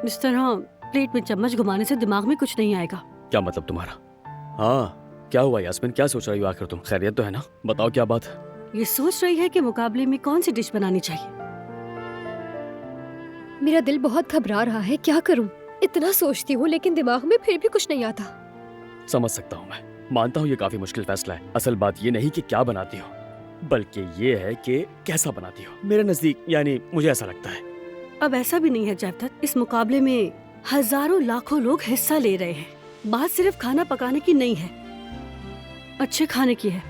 इस तरह प्लेट में चम्मच घुमाने से दिमाग में कुछ नहीं आएगा। क्या मतलब तुम्हारा? हाँ, क्या हुआ यास्मीन, क्या सोच रही हो आखिर तुम? खैरियत तो है ना? बताओ क्या बात है? ये सोच रही है कि मुकाबले में कौन सी डिश बनानी चाहिए। मेरा दिल बहुत घबरा रहा है, क्या करूं? इतना सोचती हूँ लेकिन दिमाग में फिर भी कुछ नहीं आता। समझ सकता हूँ मैं, मानता हूँ ये काफी मुश्किल फैसला है। असल बात ये नहीं कि क्या बनाती हो, बल्कि ये है कि कैसा बनाती हो। मेरे नजदीक यानी मुझे ऐसा लगता है। अब ऐसा भी नहीं है जयदत्त, इस मुकाबले में हजारों लाखों लोग हिस्सा ले रहे हैं। बात सिर्फ खाना पकाने की नहीं है, अच्छे खाने की है।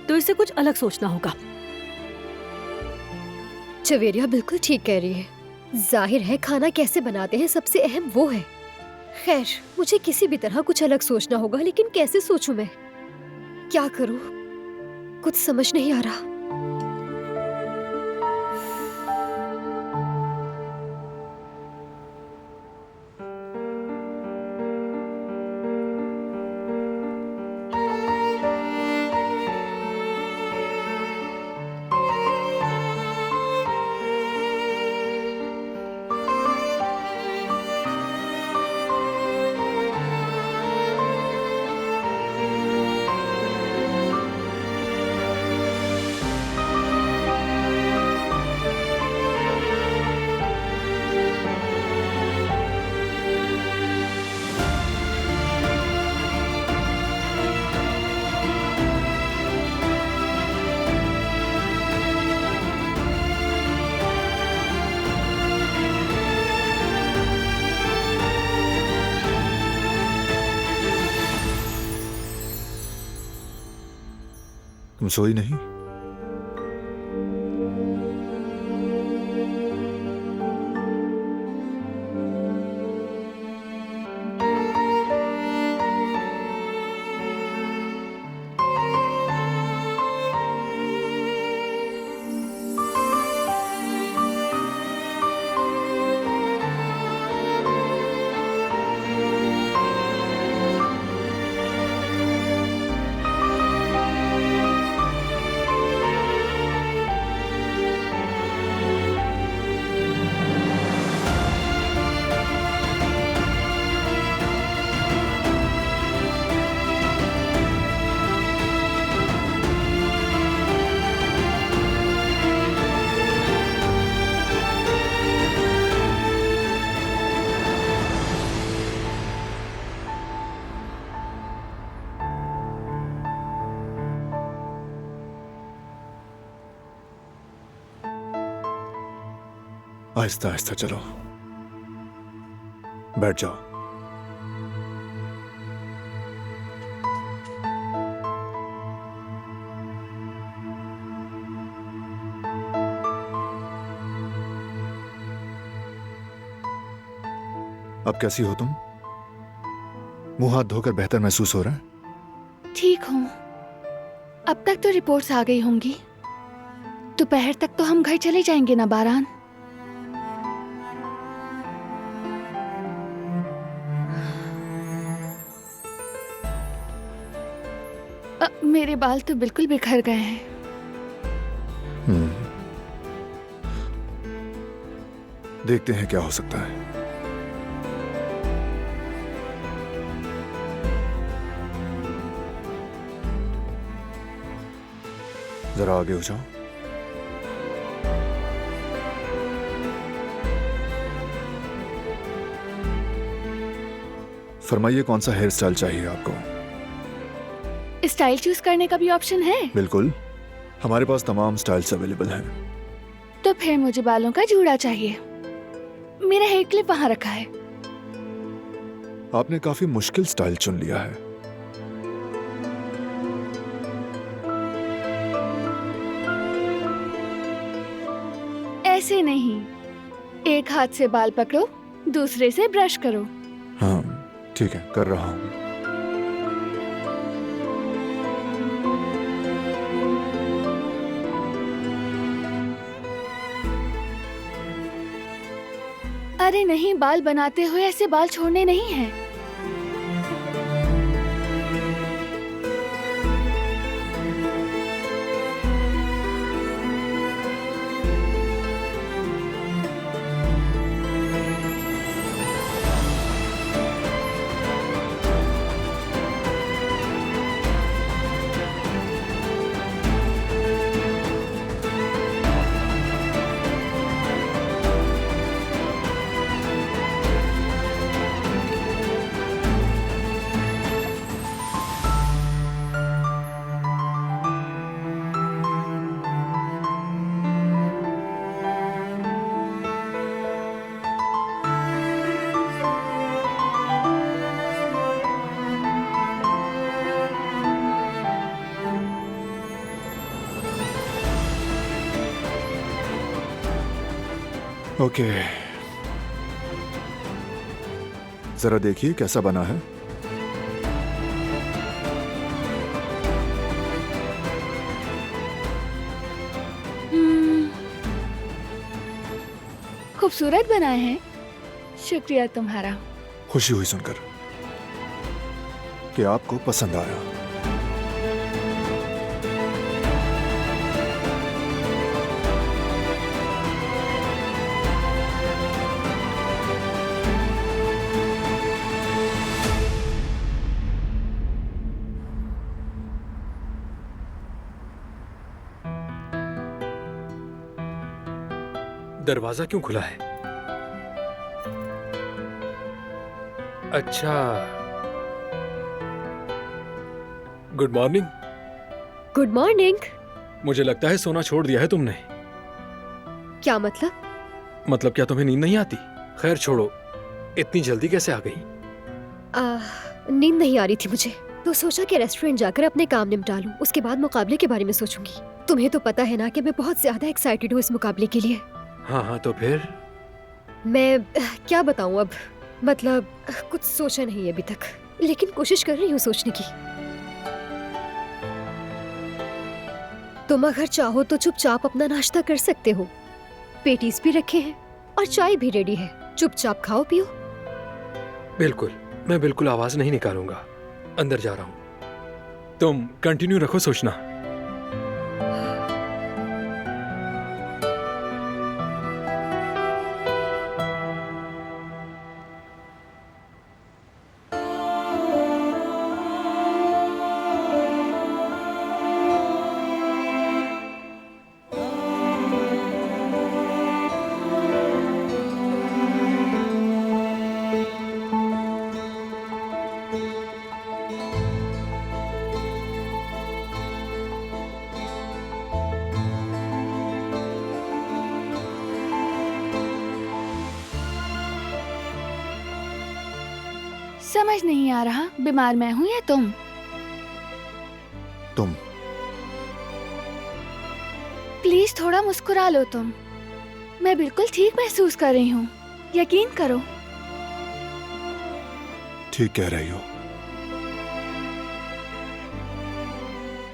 तो इसे कुछ अलग सोचना होगा। चवेरिया बिल्कुल ठीक कह रही है। जाहिर है खाना कैसे बनाते हैं सबसे अहम वो है। खैर, मुझे किसी भी तरह कुछ अलग सोचना होगा, लेकिन कैसे सोचूं मैं? क्या करूं? कुछ समझ नहीं आ रहा। तुम सोई नहीं? आहिस्ता आहिस्ता चलो, बैठ जाओ। अब कैसी हो तुम? मुंह हाथ धोकर बेहतर महसूस हो रहा है? ठीक हूँ। अब तक तो रिपोर्ट्स आ गई होंगी। दोपहर तक तो हम घर चले जाएंगे ना बारान? मेरे बाल तो बिल्कुल बिखर गए हैं। देखते हैं क्या हो सकता है। जरा आगे हो जाओ। फरमाइए, कौन सा हेयर स्टाइल चाहिए आपको? स्टाइल चूज करने का भी ऑप्शन है? बिल्कुल, हमारे पास तमाम स्टाइल्स अवेलेबल हैं। तो फिर मुझे बालों का जूड़ा चाहिए। मेरा हेयर क्लिप वहां रखा है। आपने काफी मुश्किल स्टाइल चुन लिया है। ऐसे नहीं, एक हाथ से बाल पकड़ो, दूसरे से ब्रश करो। हाँ ठीक है, कर रहा हूं। अरे नहीं, बाल बनाते हुए ऐसे बाल छोड़ने नहीं हैं। ओके, जरा देखिए कैसा बना है। खूबसूरत बनाए हैं, शुक्रिया तुम्हारा। खुशी हुई सुनकर कि आपको पसंद आया। दरवाजा क्यों खुला है? अच्छा, गुड मॉर्निंग। Good morning. मुझे लगता है सोना छोड़ दिया है तुमने। क्या मतलब? मतलब क्या तुम्हें नींद नहीं आती? खैर छोड़ो, इतनी जल्दी कैसे आ गई? नींद नहीं आ रही थी मुझे, तो सोचा कि रेस्टोरेंट जाकर अपने काम निपटा लूं, उसके बाद मुकाबले के बारे में सोचूंगी। तुम्हें तो पता है ना कि मैं बहुत ज्यादा एक्साइटेड हूँ इस मुकाबले के लिए। हाँ हाँ, तो फिर? मैं क्या बताऊं अब, मतलब कुछ सोचा नहीं है अभी तक, लेकिन कोशिश कर रही हूँ सोचने की। तुम अगर चाहो तो चुपचाप अपना नाश्ता कर सकते हो, पेटीज भी रखे हैं और चाय भी रेडी है, चुपचाप खाओ पियो। बिल्कुल, मैं बिल्कुल आवाज नहीं निकालूंगा। अंदर जा रहा हूँ, तुम कंटिन्यू रखो सोचना। समझ नहीं आ रहा, बीमार मैं हूँ या तुम? तुम प्लीज थोड़ा मुस्कुरा लो तुम। मैं बिल्कुल ठीक महसूस कर रही हूँ, यकीन करो। ठीक कह रही हो।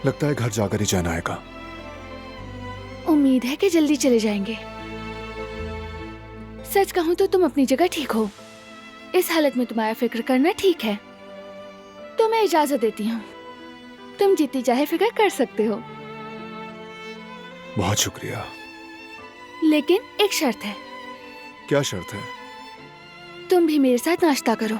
लगता है घर जाकर ही चैन आएगा। उम्मीद है कि जल्दी चले जाएंगे। सच कहूँ तो तुम अपनी जगह ठीक हो। इस हालत में तुम्हारा फिक्र करना ठीक है, तो मैं इजाजत देती हूँ। तुम जितनी चाहे फिक्र कर सकते हो, बहुत शुक्रिया। लेकिन एक शर्त है। क्या शर्त है? तुम भी मेरे साथ नाश्ता करो।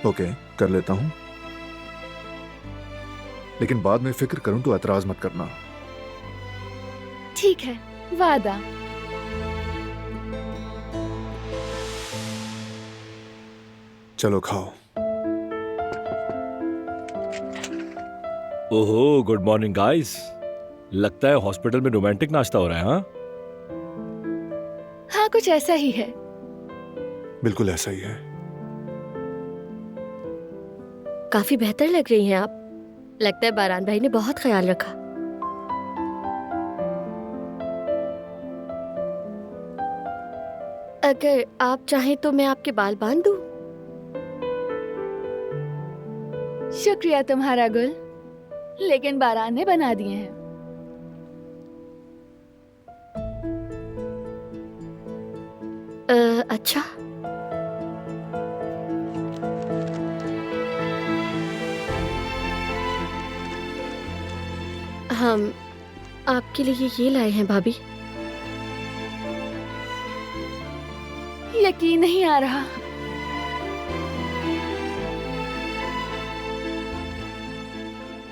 ओके, कर लेता हूँ, लेकिन बाद में फिक्र करूं तो एतराज मत करना। ठीक है, वादा। चलो खाओ। ओहो, गुड मॉर्निंग गाइस। लगता है हॉस्पिटल में रोमांटिक नाश्ता हो रहा है। हाँ, हाँ, कुछ ऐसा ही है। बिल्कुल ऐसा ही है। काफी बेहतर लग रही हैं आप। लगता है बारान भाई ने बहुत ख्याल रखा। अगर आप चाहें तो मैं आपके बाल बांध दूं? शुक्रिया तुम्हारा गुल, लेकिन बारान ने बना दिए हैं। अच्छा। हम आपके लिए ये लाए हैं भाभी। यकीन नहीं आ रहा।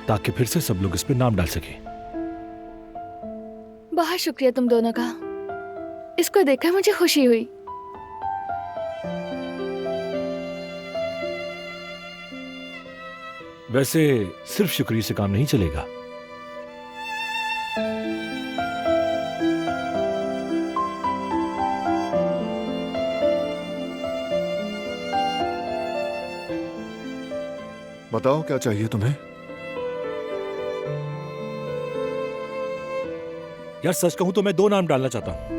ताकि फिर से सब लोग इस पे नाम डाल सके। बहुत शुक्रिया तुम दोनों का। इसको देखकर मुझे खुशी हुई। वैसे सिर्फ शुक्रिया से काम नहीं चलेगा। बताओ क्या चाहिए तुम्हें? यार सच कहूं तो मैं 2 नाम डालना चाहता हूं।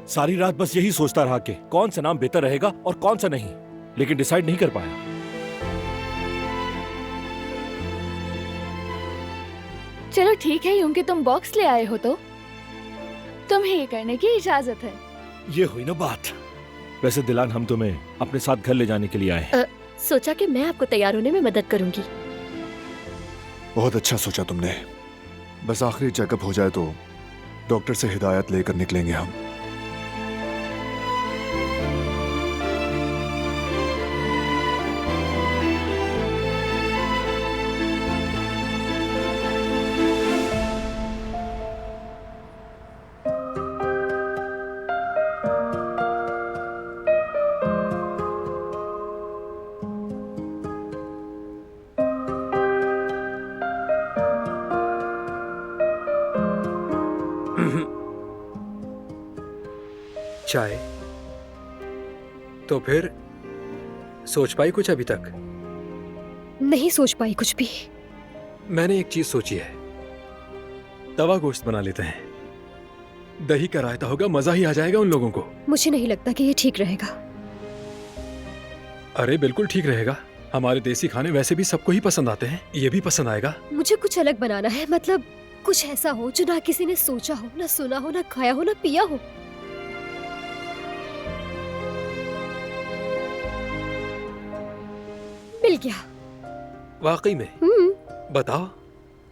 सारी रात बस यही सोचता रहा कि कौन सा नाम बेहतर रहेगा और कौन सा नहीं, लेकिन डिसाइड नहीं कर पाया। चलो ठीक है, यूं कि तुम बॉक्स ले आए हो तो तुम्हें ये करने की इजाजत है। ये हुई ना बात। वैसे दिलान, हम तुम्हें अपने साथ घर ले जाने के लिए आए हैं। सोचा कि मैं आपको तैयार होने में मदद करूंगी। बहुत अच्छा सोचा तुमने। बस आखिरी चेकअप हो जाए तो डॉक्टर से हिदायत लेकर निकलेंगे हम। चाय? तो फिर सोच पाई कुछ अभी तक? नहीं सोच पाई कुछ भी। मैंने एक चीज सोची है, तवा गोश्त बना लेते हैं। दही का रायता होगा, मजा ही आ जाएगा उन लोगों को। मुझे नहीं लगता कि ये ठीक रहेगा। अरे बिल्कुल ठीक रहेगा। हमारे देसी खाने वैसे भी सबको ही पसंद आते हैं, ये भी पसंद आएगा। मुझे कुछ अलग बनाना है, मतलब कुछ ऐसा हो जो ना किसी ने सोचा हो, ना सुना हो, ना खाया हो, ना पिया हो। मिल गया। वाकई में? बताओ।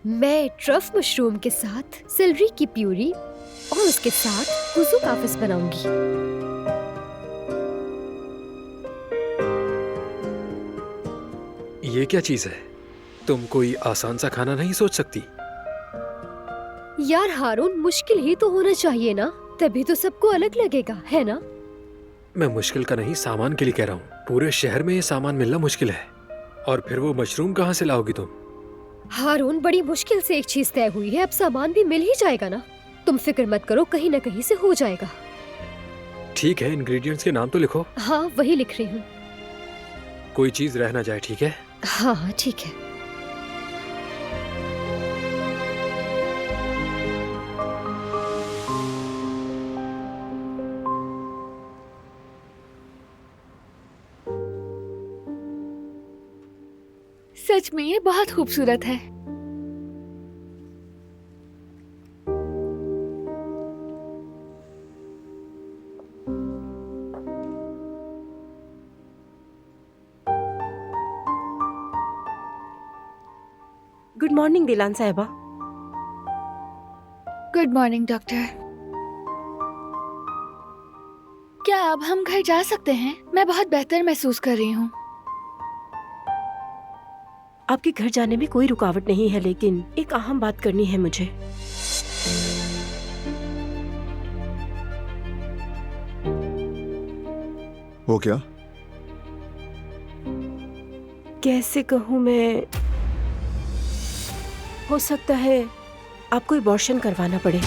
मैं ट्रफ मशरूम के साथ सेलरी की प्यूरी और उसके साथ कुज़ू काफिस बनाऊंगी। ये क्या चीज है? तुम कोई आसान सा खाना नहीं सोच सकती? यार हारून, मुश्किल ही तो होना चाहिए ना, तभी तो सबको अलग लगेगा, है ना? मैं मुश्किल का नहीं, सामान के लिए कह रहा हूँ। पूरे शहर में ये सामान मिलना मुश्किल है, और फिर वो मशरूम कहाँ से लाओगी तुम? हारून, बड़ी मुश्किल से एक चीज तय हुई है, अब सामान भी मिल ही जाएगा ना। तुम फिक्र मत करो, कहीं ना कहीं से हो जाएगा। ठीक है, इंग्रेडिएंट्स के नाम तो लिखो। हाँ, वही लिख रही हूँ। कोई चीज रह ना जाए, ठीक है? हाँ हाँ ठीक है। सच में ये बहुत खूबसूरत है। गुड मॉर्निंग दिलान साहिबा। Good morning doctor. क्या अब हम घर जा सकते हैं? मैं बहुत बेहतर महसूस कर रही हूँ। आपके घर जाने में कोई रुकावट नहीं है, लेकिन एक अहम बात करनी है मुझे। वो क्या? कैसे कहूँ मैं, हो सकता है आपको अबॉर्शन करवाना पड़े।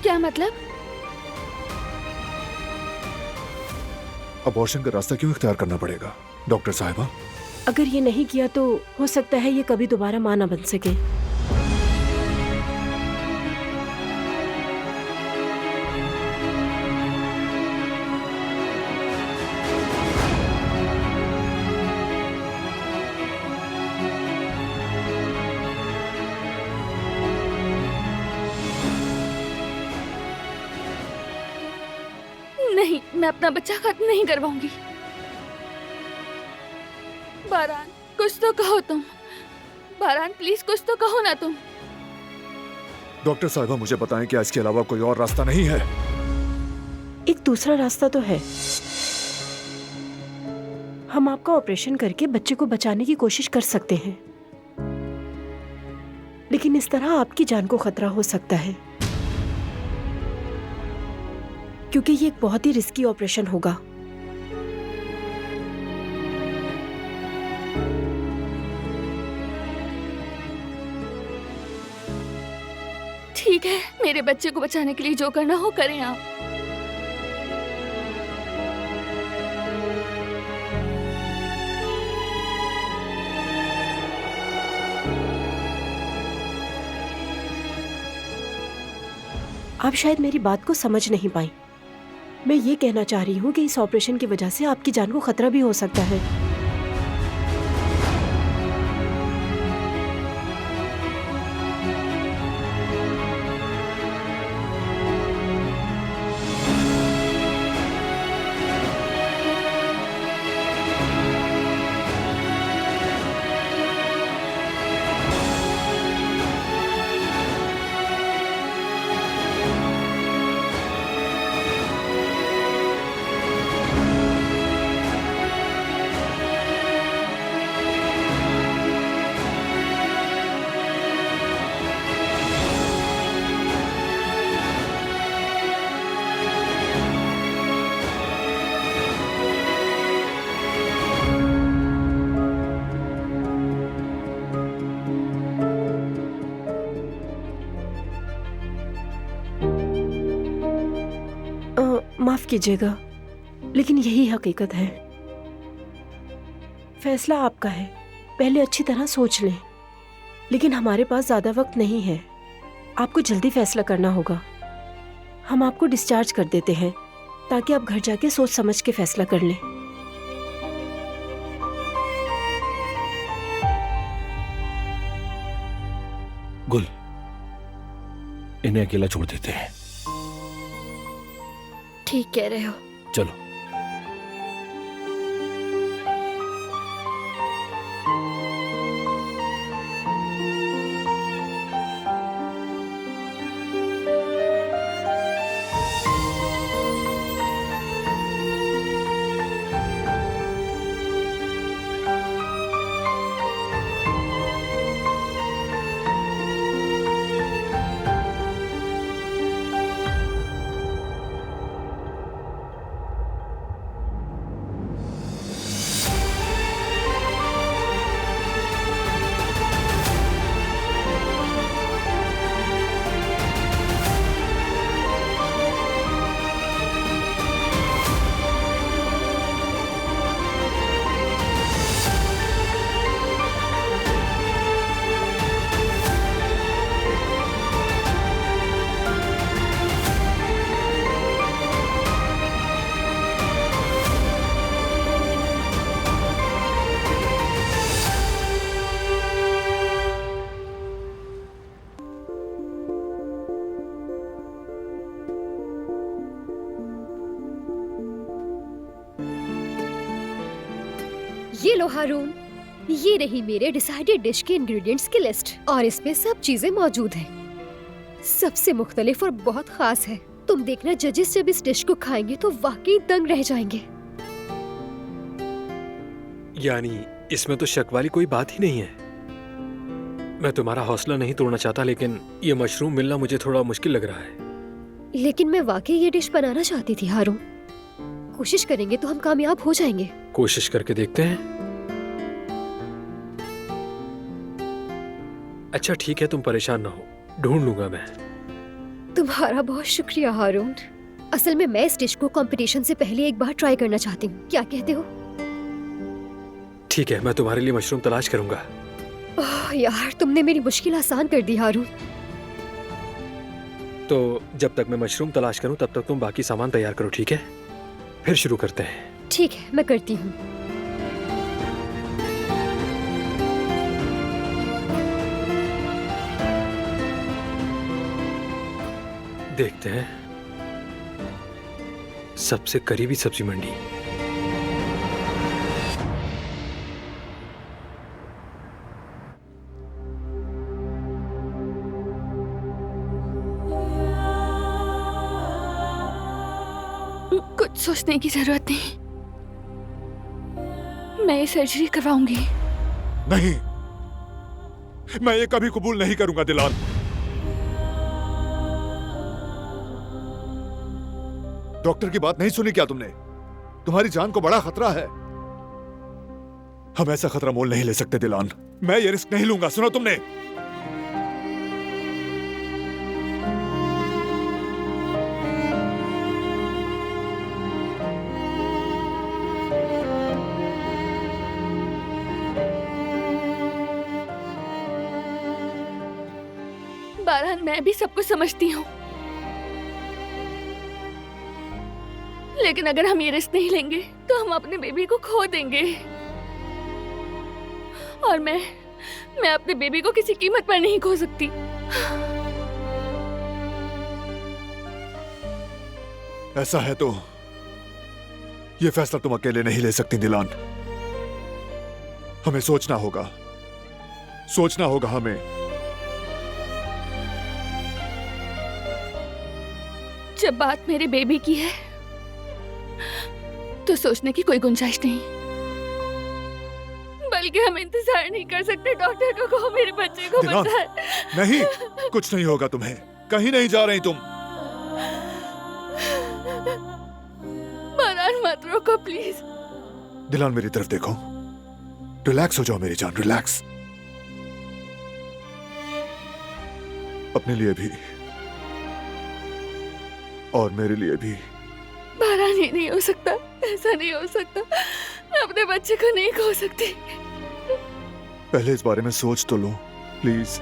क्या मतलब? अबॉर्शन का रास्ता क्यों इख्तियार करना पड़ेगा डॉक्टर साहिबा? अगर ये नहीं किया तो हो सकता है ये कभी दोबारा मां ना बन सके। नहीं, मैं अपना बच्चा खत्म नहीं करवाऊंगी। बारान, कुछ तो कहो तुम। बारान प्लीज कुछ तो कहो ना तुम। डॉक्टर साहिबा मुझे बताएं, क्या इसके अलावा कोई और रास्ता नहीं है? एक दूसरा रास्ता तो है। हम आपका ऑपरेशन करके बच्चे को बचाने की कोशिश कर सकते हैं, लेकिन इस तरह आपकी जान को खतरा हो सकता है, क्योंकि ये एक बहुत ही रिस्की ऑपरेशन होगा। ठीक है, मेरे बच्चे को बचाने के लिए जो करना हो करें आप। आप शायद मेरी बात को समझ नहीं पाई। मैं ये कहना चाह रही हूँ कि इस ऑपरेशन की वजह से आपकी जान को खतरा भी हो सकता है। माफ कीजिएगा, लेकिन यही हकीकत है। फैसला आपका है, पहले अच्छी तरह सोच लें। लेकिन हमारे पास ज्यादा वक्त नहीं है, आपको जल्दी फैसला करना होगा। हम आपको डिस्चार्ज कर देते हैं ताकि आप घर जाके सोच समझ के फैसला कर लें। गुल, इन्हें अकेला छोड़ देते हैं। ठीक कह रहे हो। चलो। ये लो हारून, ये रही मेरे डिसाइडेड डिश के इंग्रेडिएंट्स की लिस्ट और इसमें सब चीजें मौजूद हैं। सबसे मुख्तलिफ और बहुत खास है। तुम देखना जजेस जब इस डिश को खाएंगे तो वाकई दंग रह जाएंगे। यानी इसमें तो शक वाली कोई बात ही नहीं है। मैं तुम्हारा हौसला नहीं तोड़ना चाहता, लेकिन ये मशरूम मिलना मुझे थोड़ा मुश्किल लग रहा है। लेकिन मैं वाकई ये डिश बनाना चाहती थी हारून। कोशिश करेंगे तो हम कामयाब हो जाएंगे। कोशिश करके देखते हैं। अच्छा ठीक है, तुम परेशान ना हो, ढूंढ लूंगा मैं। तुम्हारा बहुत शुक्रिया हारून। असल में मैं इस डिश को कंपटीशन से पहले एक बार ट्राई करना चाहती हूँ। क्या कहते हो? ठीक है, मैं तुम्हारे लिए मशरूम तलाश करूंगा। ओह यार, तुमने मेरी मुश्किल आसान कर दी हारून। तो जब तक मैं मशरूम तलाश करूं तब तक तुम बाकी सामान तैयार करो, ठीक है? फिर शुरू करते हैं। ठीक है, मैं करती हूँ। देखते हैं। सबसे करीबी सब्जी मंडी। कुछ सोचने की जरूरत नहीं, मैं ये सर्जरी करवाऊंगी। नहीं, मैं ये कभी कबूल नहीं करूंगा दिलाल। डॉक्टर की बात नहीं सुनी क्या तुमने? तुम्हारी जान को बड़ा खतरा है। हम ऐसा खतरा मोल नहीं ले सकते दिलान। मैं ये रिस्क नहीं लूंगा, सुना तुमने? बारहान, मैं भी सब कुछ समझती हूँ, लेकिन अगर हम ये रिस्क नहीं लेंगे तो हम अपने बेबी को खो देंगे। और मैं अपने बेबी को किसी कीमत पर नहीं खो सकती। ऐसा है तो ये फैसला तुम अकेले नहीं ले सकती दिलान। हमें सोचना होगा हमें। जब बात मेरे बेबी की है तो सोचने की कोई गुंजाइश नहीं, बल्कि हम इंतजार नहीं कर सकते। डॉक्टर को कहो मेरे बच्चे को दिलान, बचाए। नहीं, कुछ नहीं होगा तुम्हें। कहीं नहीं जा रही तुम। बारहान मत रोको प्लीज। दिलान मेरी तरफ देखो। रिलैक्स हो जाओ मेरी जान, रिलैक्स। अपने लिए भी और मेरे लिए भी। बारहान, ये नहीं हो सकता, ऐसा नहीं हो सकता। मैं अपने बच्चे को नहीं खो सकती। पहले इस बारे में सोच तो लो प्लीज।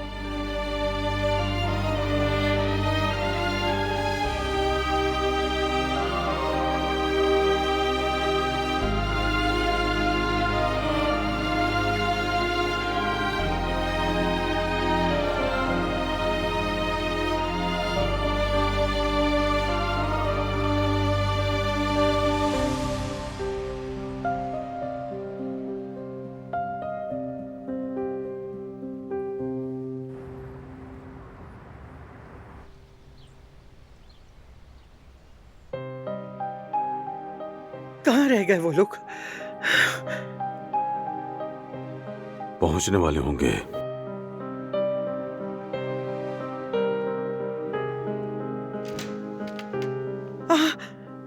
कहाँ रह गए वो लोग? पहुंचने वाले होंगे।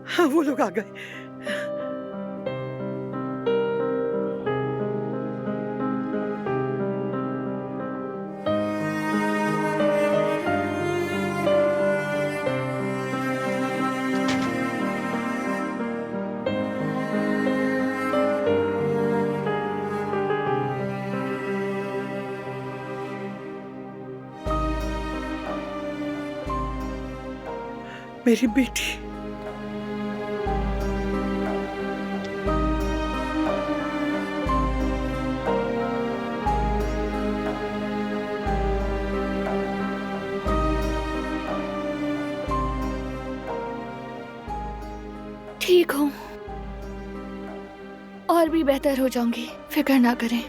हाँ, वो लोग आ गए। मेरी बेटी। ठीक हूँ और भी बेहतर हो जाऊंगी, फिक्र ना करें।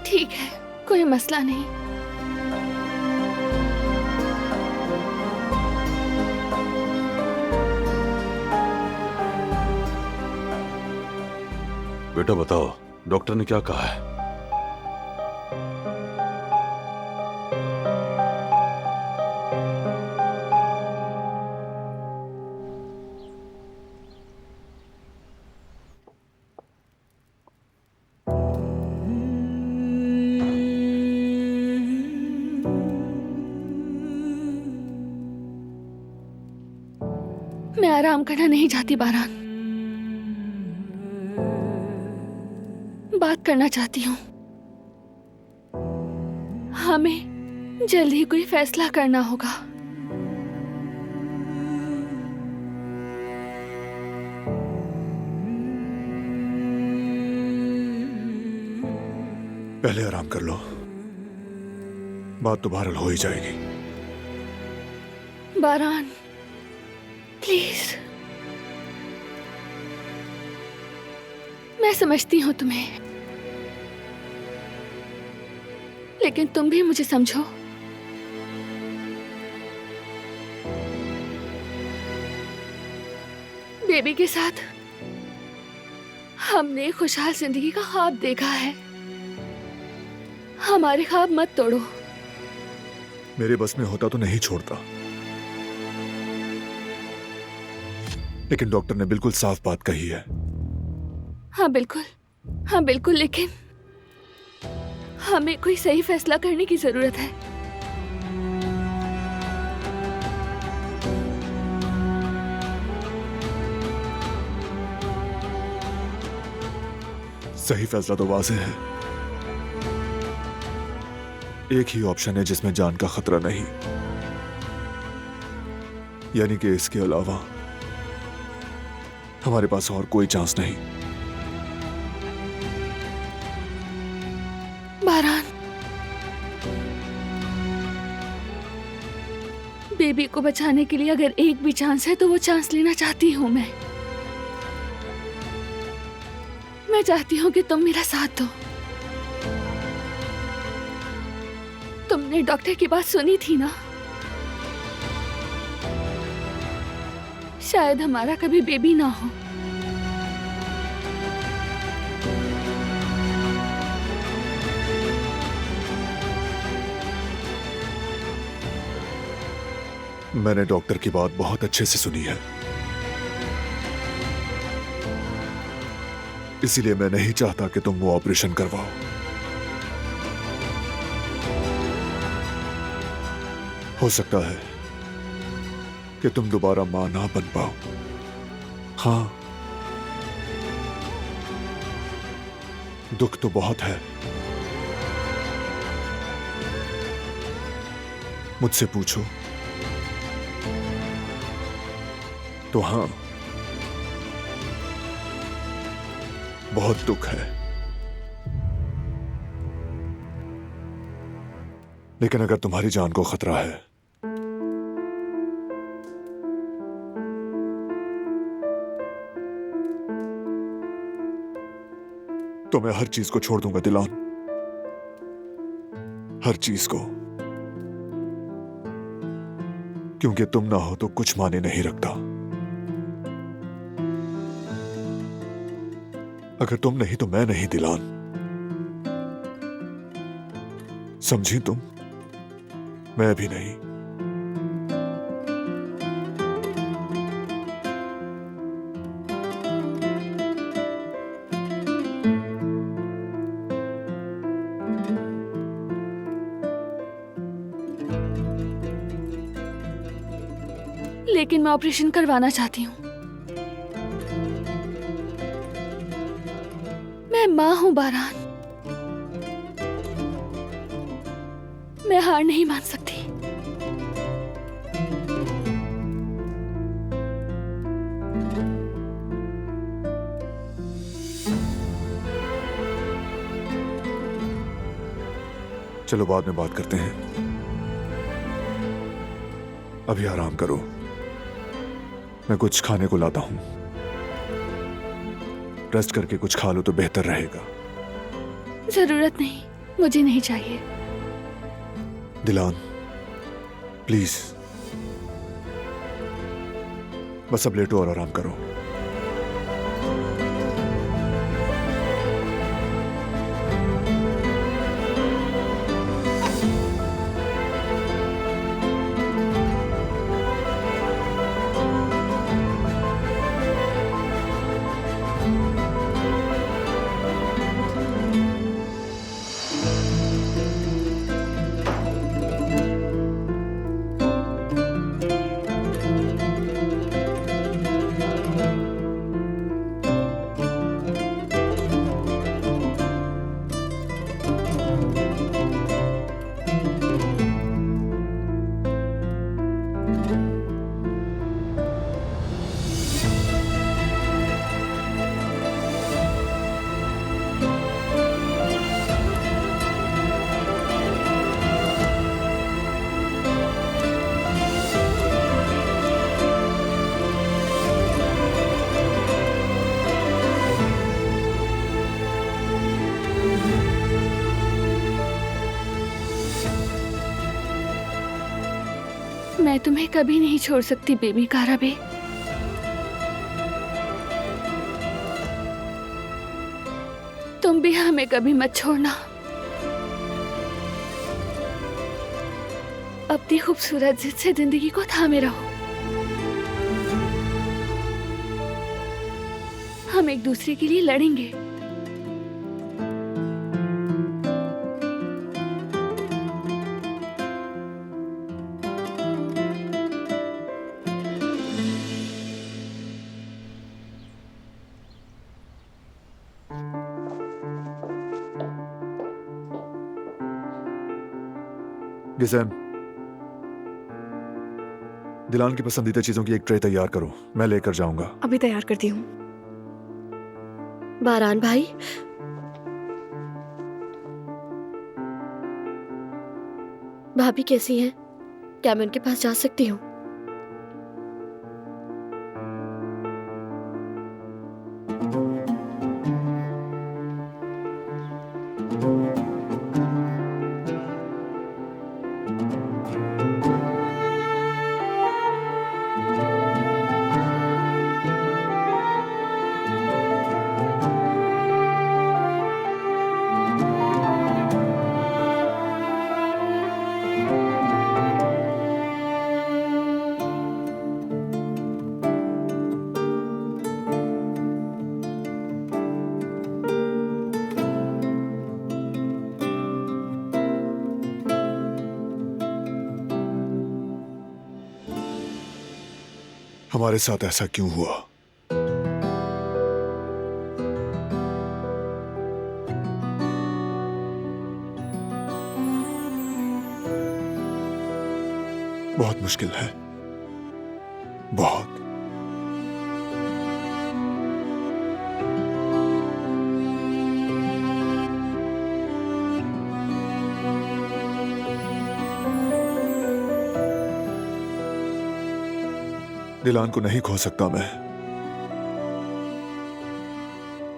ठीक है, कोई मसला नहीं। बेटा बताओ, डॉक्टर ने क्या कहा है? आराम करना नहीं चाहती बारान, बात करना चाहती हूँ। हमें जल्द ही कोई फैसला करना होगा। पहले आराम कर लो, बात तो बहरहाल हो ही जाएगी। बारान प्लीज, मैं समझती हूँ तुम्हें, लेकिन तुम भी मुझे समझो। बेबी के साथ हमने खुशहाल जिंदगी का ख्वाब देखा है। हमारे ख्वाब मत तोड़ो। मेरे बस में होता तो नहीं छोड़ता, लेकिन डॉक्टर ने बिल्कुल साफ बात कही है। हाँ बिल्कुल, हाँ बिल्कुल, लेकिन हमें कोई सही फैसला करने की जरूरत है। सही फैसला तो वाज़ेह है। एक ही ऑप्शन है जिसमें जान का खतरा नहीं, यानी कि इसके अलावा हमारे पास और कोई चांस नहीं। बारान, बेबी को बचाने के लिए अगर एक भी चांस है तो वो चांस लेना चाहती हूँ मैं। मैं चाहती हूँ कि तुम मेरा साथ दो। तुमने डॉक्टर की बात सुनी थी ना? शायद हमारा कभी बेबी ना हो। मैंने डॉक्टर की बात बहुत अच्छे से सुनी है, इसीलिए मैं नहीं चाहता कि तुम वो ऑपरेशन करवाओ। हो सकता है कि तुम दोबारा मां ना बन पाओ। हाँ, दुख तो बहुत है। मुझसे पूछो तो हाँ, बहुत दुख है, लेकिन अगर तुम्हारी जान को खतरा है तो मैं हर चीज को छोड़ दूंगा दिलान, हर चीज को, क्योंकि तुम ना हो तो कुछ माने नहीं रखता। अगर तुम नहीं तो मैं नहीं दिलान, समझी तुम? मैं भी नहीं। लेकिन मैं ऑपरेशन करवाना चाहती हूँ। मैं माँ हूँ बारान, मैं हार नहीं मान सकती। चलो बाद में बात करते हैं, अभी आराम करो। मैं कुछ खाने को लाता हूं, रेस्ट करके कुछ खा लो तो बेहतर रहेगा। जरूरत नहीं, मुझे नहीं चाहिए। दिलान प्लीज, बस अब लेटो और आराम करो। मैं तुम्हें कभी नहीं छोड़ सकती बेबी काराबे। तुम भी हमें कभी मत छोड़ना। अपनी खूबसूरत जिद से जिंदगी को थामे रहो। हम एक दूसरे के लिए लड़ेंगे। गिज़ैन, दिलान की पसंदीदा चीजों की एक ट्रे तैयार करो, मैं लेकर जाऊंगा। अभी तैयार करती हूँ। बारान भाई, भाभी कैसी हैं? क्या मैं उनके पास जा सकती हूँ? हमारे साथ ऐसा क्यों हुआ? बहुत मुश्किल है, बहुत। दिलान को नहीं खो सकता मैं,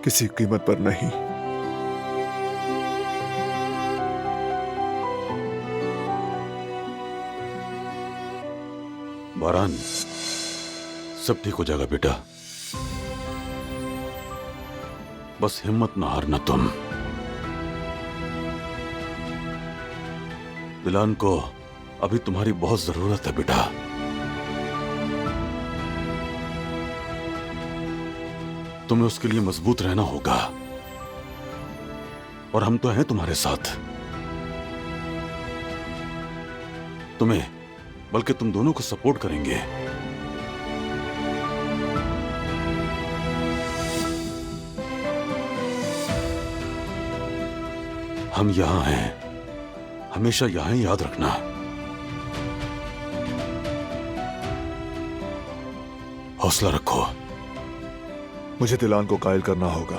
किसी कीमत पर नहीं। बारान, सब ठीक हो जाएगा बेटा। बस हिम्मत ना हारना तुम। दिलान को अभी तुम्हारी बहुत जरूरत है बेटा। तुम्हें उसके लिए मजबूत रहना होगा, और हम तो हैं तुम्हारे साथ। तुम्हें, बल्कि तुम दोनों को सपोर्ट करेंगे। हम यहां हैं, हमेशा यहां ही याद रखना। हौसला रखो। मुझे दिलान को कायल करना होगा,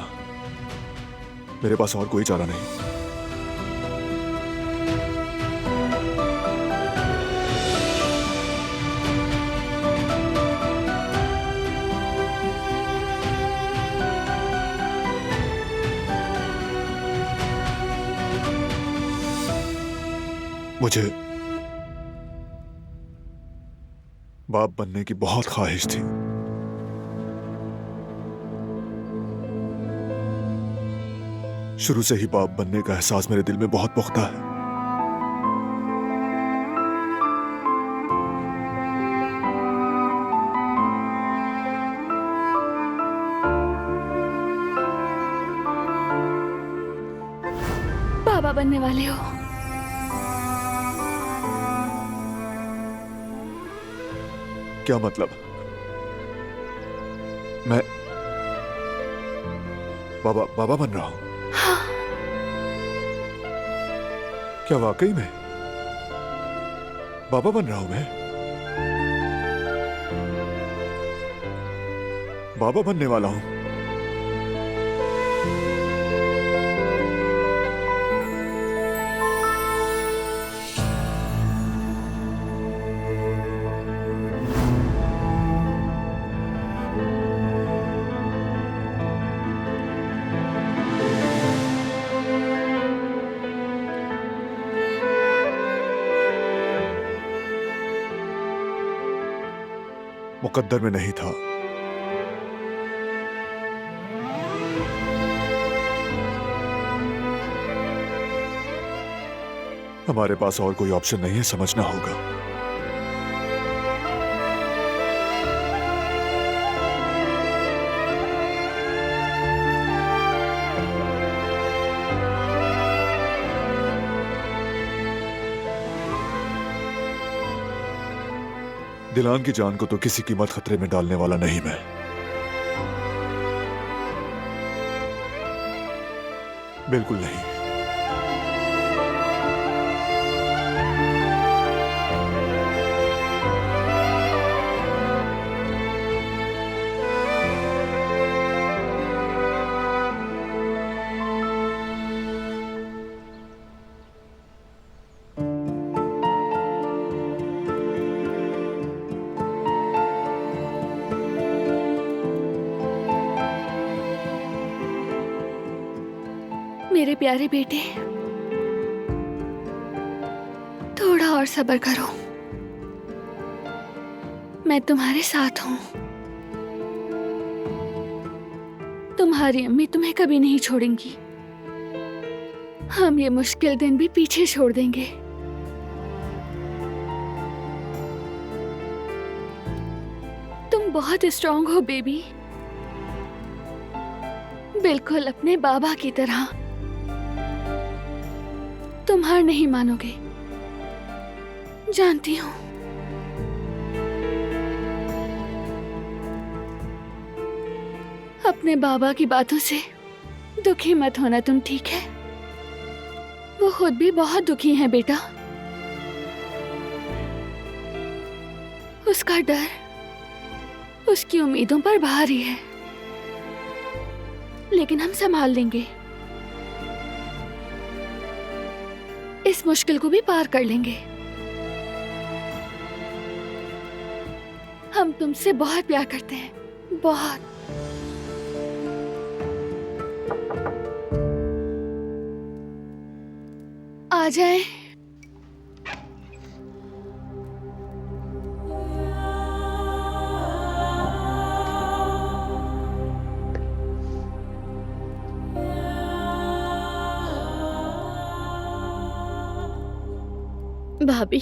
मेरे पास और कोई चारा नहीं। मुझे बाप बनने की बहुत ख्वाहिश थी। शुरू से ही बाप बनने का एहसास मेरे दिल में बहुत पुख्ता है। बाबा बनने वाले हो। क्या मतलब? मैं बाबा बन रहा हूं? क्या वाकई में बाबा बन रहा हूं मैं? बाबा बनने वाला हूं। मुकद्दर में नहीं था। हमारे पास और कोई ऑप्शन नहीं है, समझना होगा। दिलान की जान को तो किसी कीमत खतरे में डालने वाला नहीं मैं। बिल्कुल नहीं। मेरे प्यारे बेटे, थोड़ा और सब्र करो। मैं तुम्हारे साथ हूं। तुम्हारी अम्मी तुम्हें कभी नहीं छोड़ेंगी। हम ये मुश्किल दिन भी पीछे छोड़ देंगे। तुम बहुत स्ट्रांग हो बेबी, बिल्कुल अपने बाबा की तरह। तुम हार नहीं मानोगे, जानती हूं। अपने बाबा की बातों से दुखी मत होना तुम, ठीक है? वो खुद भी बहुत दुखी हैं बेटा। उसका डर उसकी उम्मीदों पर भारी है, लेकिन हम संभाल लेंगे। इस मुश्किल को भी पार कर लेंगे। हम तुमसे बहुत प्यार करते हैं, बहुत। आ जाएं। भाभी,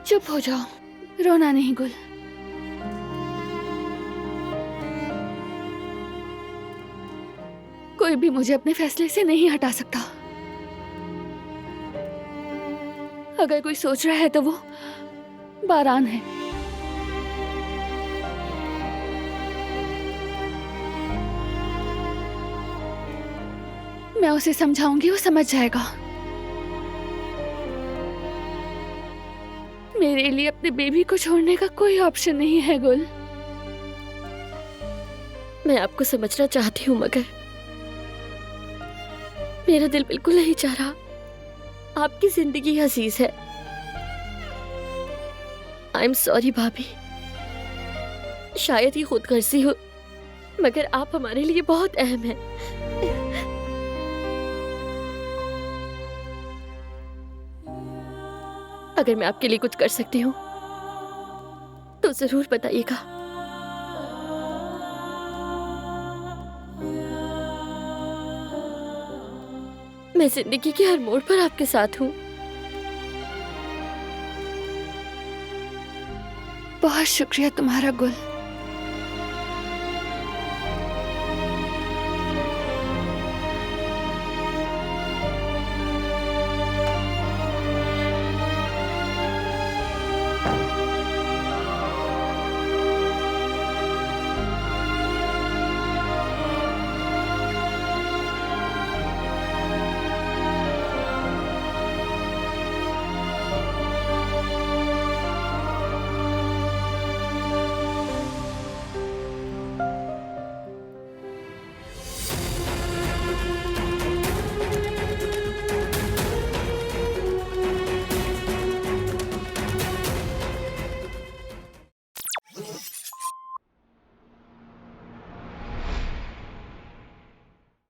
चुप हो जाओ, रोना नहीं गुल। कोई भी मुझे अपने फैसले से नहीं हटा सकता। अगर कोई सोच रहा है तो वो बारान है। मैं उसे समझाऊंगी, वो समझ जाएगा। मेरे लिए अपने बेबी को छोड़ने का कोई ऑप्शन नहीं है गुल। मैं आपको समझना चाहती हूँ, मगर मेरा दिल बिल्कुल नहीं चाह रहा। आपकी जिंदगी अजीज है। आई एम सॉरी भाभी, शायद ये खुदगर्जी हो, मगर आप हमारे लिए बहुत अहम हैं। अगर मैं आपके लिए कुछ कर सकती हूँ तो जरूर बताइएगा। मैं जिंदगी के हर मोड़ पर आपके साथ हूँ। बहुत शुक्रिया तुम्हारा गुल।